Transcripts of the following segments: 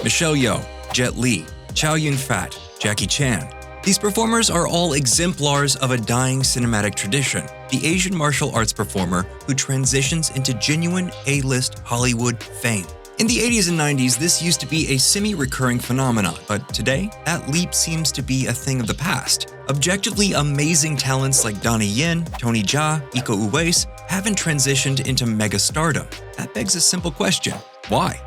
Michelle Yeoh, Jet Li, Chow Yun-Fat, Jackie Chan. These performers are all exemplars of a dying cinematic tradition, the Asian martial arts performer who transitions into genuine A-list Hollywood fame. In the 80s and 90s, this used to be a semi-recurring phenomenon, but today, that leap seems to be a thing of the past. Objectively amazing talents like Donnie Yen, Tony Jaa, Iko Uwais haven't transitioned into mega-stardom. That begs a simple question: why?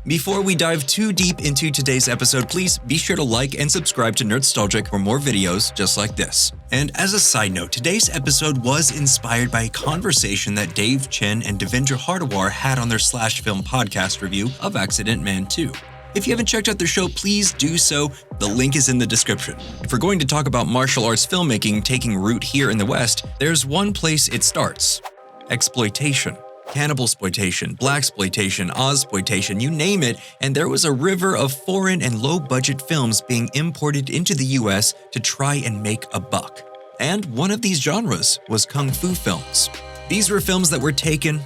Before we dive too deep into today's episode, please be sure to like and subscribe to Nerdstalgic for more videos just like this. And as a side note, today's episode was inspired by a conversation that Dave Chen and Devendra Hardawar had on their Slash Film podcast review of Accident Man 2. If you haven't checked out their show, please do so. The link is in the description. If we're going to talk about martial arts filmmaking taking root here in the West, there's one place it starts: exploitation. Cannibal-sploitation, blaxploitation, Ozploitation, you name it, and there was a river of foreign and low-budget films being imported into the US to try and make a buck. And one of these genres was kung fu films. These were films that were taken,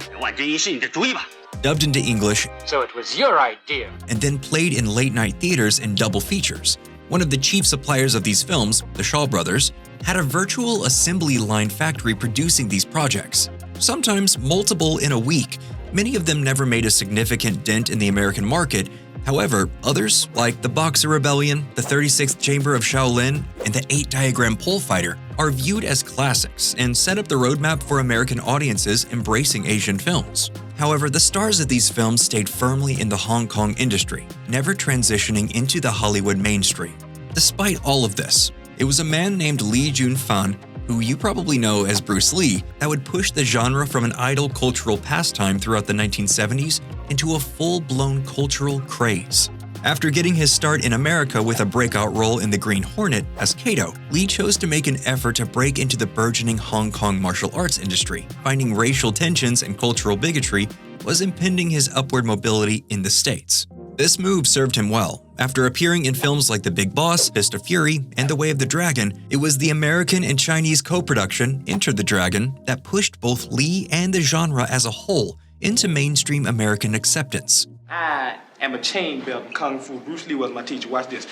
dubbed into English, so it was your idea, and then played in late-night theaters in double features. One of the chief suppliers of these films, the Shaw Brothers, had a virtual assembly line factory producing these projects. Sometimes multiple in a week. Many of them never made a significant dent in the American market. However, others, like the Boxer Rebellion, the 36th Chamber of Shaolin, and the 8-Diagram Pole Fighter, are viewed as classics and set up the roadmap for American audiences embracing Asian films. However, the stars of these films stayed firmly in the Hong Kong industry, never transitioning into the Hollywood mainstream. Despite all of this, it was a man named Li Jun-Fan, who you probably know as Bruce Lee, that would push the genre from an idle cultural pastime throughout the 1970s into a full-blown cultural craze. After getting his start in America with a breakout role in The Green Hornet as Kato, Lee chose to make an effort to break into the burgeoning Hong Kong martial arts industry, finding racial tensions and cultural bigotry was impeding his upward mobility in the States. This move served him well. After appearing in films like The Big Boss, Fist of Fury, and The Way of the Dragon, it was the American and Chinese co-production, Enter the Dragon, that pushed both Lee and the genre as a whole into mainstream American acceptance. I am a chain belt in Kung Fu. Bruce Lee was my teacher. Watch this.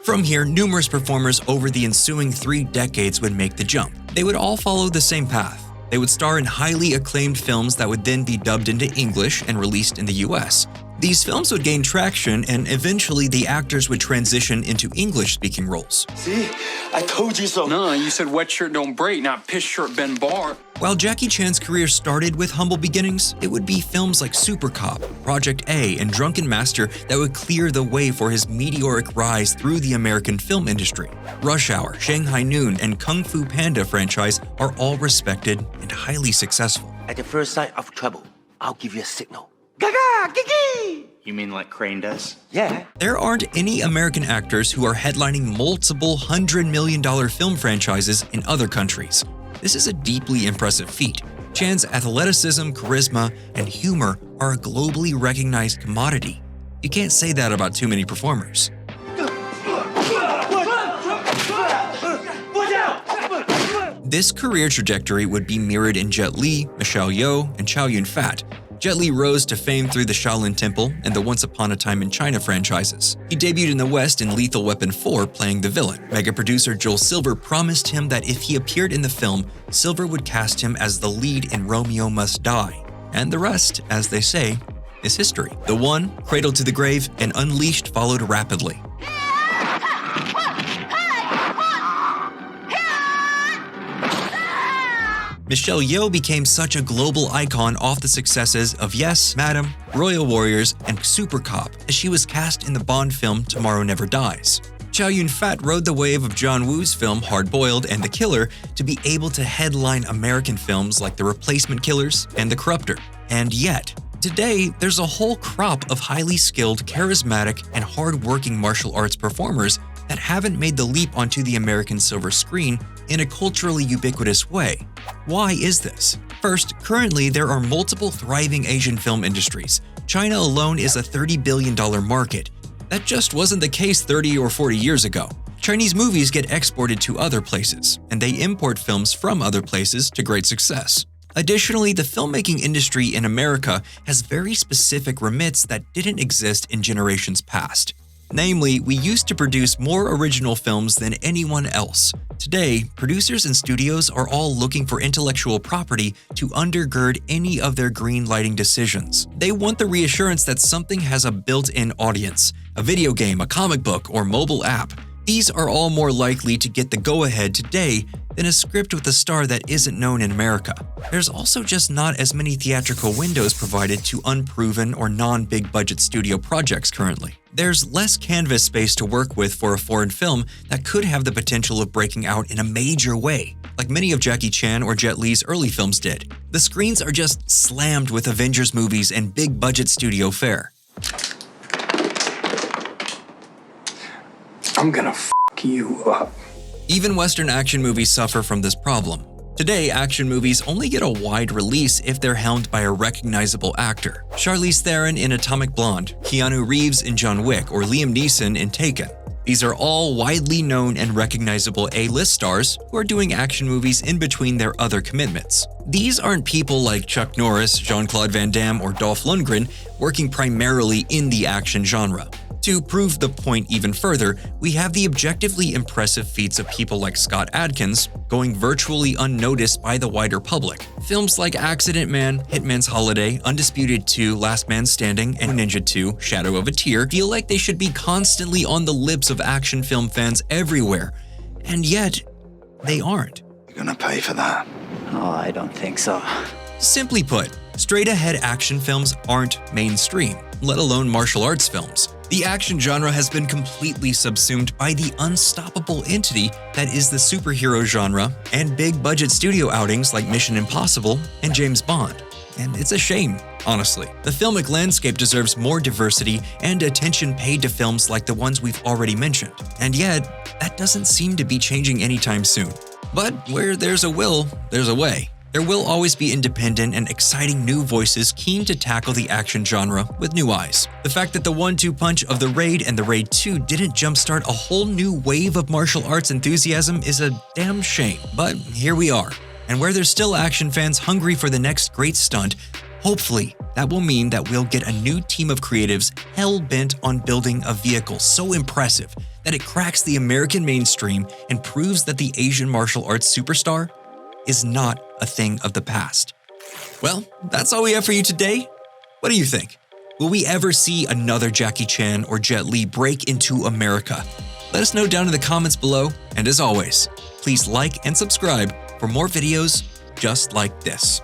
From here, numerous performers over the ensuing 3 decades would make the jump. They would all follow the same path. They would star in highly acclaimed films that would then be dubbed into English and released in the US. These films would gain traction, and eventually the actors would transition into English-speaking roles. See? I told you so. No, you said wet shirt don't break, not piss shirt bend bar. While Jackie Chan's career started with humble beginnings, it would be films like Super Cop, Project A, and Drunken Master that would clear the way for his meteoric rise through the American film industry. Rush Hour, Shanghai Noon, and Kung Fu Panda franchise are all respected and highly successful. At the first sign of trouble, I'll give you a signal. Gaga! Gigi! You mean like Crane does? Yeah. There aren't any American actors who are headlining multiple $100 million film franchises in other countries. This is a deeply impressive feat. Chan's athleticism, charisma, and humor are a globally recognized commodity. You can't say that about too many performers. This career trajectory would be mirrored in Jet Li, Michelle Yeoh, and Chow Yun-Fat. Jet Li rose to fame through the Shaolin Temple and the Once Upon a Time in China franchises. He debuted in the West in Lethal Weapon 4 playing the villain. Mega producer Joel Silver promised him that if he appeared in the film, Silver would cast him as the lead in Romeo Must Die. And the rest, as they say, is history. The One, Cradle to the Grave, and Unleashed followed rapidly. Michelle Yeoh became such a global icon off the successes of Yes, Madam, Royal Warriors, and Super Cop, as she was cast in the Bond film Tomorrow Never Dies. Chow Yun-Fat rode the wave of John Woo's film Hard Boiled and The Killer to be able to headline American films like The Replacement Killers and The Corruptor. And yet, today, there's a whole crop of highly skilled, charismatic, and hard-working martial arts performers that haven't made the leap onto the American silver screen in a culturally ubiquitous way. Why is this? First, currently there are multiple thriving Asian film industries. China alone is a $30 billion market. That just wasn't the case 30 or 40 years ago. Chinese movies get exported to other places, and they import films from other places to great success. Additionally, the filmmaking industry in America has very specific remits that didn't exist in generations past. Namely, we used to produce more original films than anyone else. Today, producers and studios are all looking for intellectual property to undergird any of their green-lighting decisions. They want the reassurance that something has a built-in audience, a video game, a comic book, or mobile app. These are all more likely to get the go-ahead today than a script with a star that isn't known in America. There's also just not as many theatrical windows provided to unproven or non-big budget studio projects currently. There's less canvas space to work with for a foreign film that could have the potential of breaking out in a major way, like many of Jackie Chan or Jet Li's early films did. The screens are just slammed with Avengers movies and big budget studio fare. I'm gonna f you up. Even Western action movies suffer from this problem. Today, action movies only get a wide release if they're helmed by a recognizable actor. Charlize Theron in Atomic Blonde, Keanu Reeves in John Wick, or Liam Neeson in Taken. These are all widely known and recognizable A-list stars who are doing action movies in between their other commitments. These aren't people like Chuck Norris, Jean-Claude Van Damme, or Dolph Lundgren working primarily in the action genre. To prove the point even further, we have the objectively impressive feats of people like Scott Adkins going virtually unnoticed by the wider public. Films like Accident Man, Hitman's Holiday, Undisputed 2, Last Man Standing, and Ninja 2, Shadow of a Tear feel like they should be constantly on the lips of action film fans everywhere, and yet they aren't. You're gonna pay for that. Oh, I don't think so. Simply put, straight-ahead action films aren't mainstream, let alone martial arts films. The action genre has been completely subsumed by the unstoppable entity that is the superhero genre and big-budget studio outings like Mission Impossible and James Bond. And it's a shame, honestly. The filmic landscape deserves more diversity and attention paid to films like the ones we've already mentioned. And yet, that doesn't seem to be changing anytime soon. But where there's a will, there's a way. There will always be independent and exciting new voices keen to tackle the action genre with new eyes. The fact that the 1-2 punch of The Raid and The Raid 2 didn't jumpstart a whole new wave of martial arts enthusiasm is a damn shame. But here we are. And where there's still action fans hungry for the next great stunt, hopefully that will mean that we'll get a new team of creatives hell-bent on building a vehicle so impressive that it cracks the American mainstream and proves that the Asian martial arts superstar is not a thing of the past. Well, that's all we have for you today. What do you think? Will we ever see another Jackie Chan or Jet Li break into America? Let us know down in the comments below, and as always, please like and subscribe for more videos just like this.